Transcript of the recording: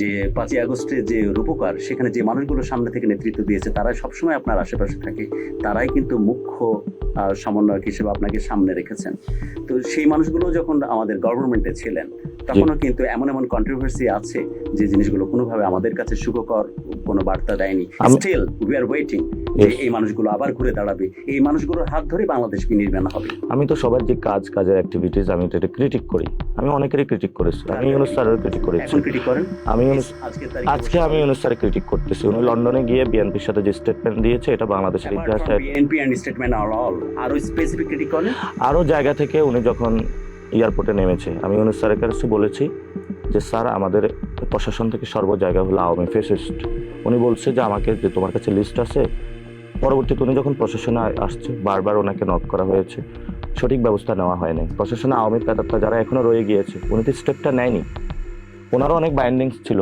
যে 5ই আগস্টে যে রূপকার, সেখানে যে মানুষগুলো সামনে থেকে নেতৃত্ব দিয়েছে তারাই সবসময় আপনার আশেপাশে থাকে, তারাই কিন্তু মুখ্য সমন্বয়ক হিসেবে আপনাকে সামনে রেখেছেন। তো সেই মানুষগুলো যখন আমাদের গভর্নমেন্টে ছিলেন, তখনও কিন্তু এমন এমন কন্ট্রোভার্সি আছে যে জিনিসগুলো কোনোভাবে আমাদের কাছে সুখকর কোনো বার্তা দেয়নি। স্টিল উই আর ওয়েটিং যে এই মানুষগুলো আবার ঘুরে দাঁড়াবে, এই মানুষগুলোর হাত ধরে বাংলাদেশ বিনির্মাণ হবে। আমি তো সবার যে কাজের অ্যাক্টিভিটিস আমি এটা ক্রিটিক করি, আমি অনেকেরই ক্রিটিক করেছি, আমি ইউনুস স্যারের ক্রিটিক করেছি। এখন ক্রিটিক করেন? আমি আজকে আমি ইউনুস স্যারের ক্রিটিক করতেছি। উনি লন্ডনে গিয়ে বিএনপির সাথে যে স্টেটমেন্ট দিয়েছে, এটা বাংলাদেশের ইতিহাসে বিএনপি এন্ড স্টেটমেন্ট আর অল, আরো স্পেসিফিক ক্রিটিক করেন। আরও জায়গা থেকে উনি যখন এয়ারপোর্টে নেমেছে, আমি ইউনুস স্যারের কাছে বলেছি যে স্যার, আমাদের প্রশাসন থেকে সর্ব জায়গা হলো আওয়ামী ফেসিস্ট। উনি বলছে যে আমাকে, যে তোমার কাছে লিস্ট আছে। পরবর্তীতে উনি যখন প্রশাসনে আসছে, বারবার ওনাকে নক করা হয়েছে, সঠিক ব্যবস্থা নেওয়া হয়নি। প্রশাসনে আওয়ামী ক্যাডাররা যারা এখনো রয়ে গিয়েছে, উনি তো স্টেপটা নেয়নি। ওনারও অনেক বাইন্ডিংস ছিল,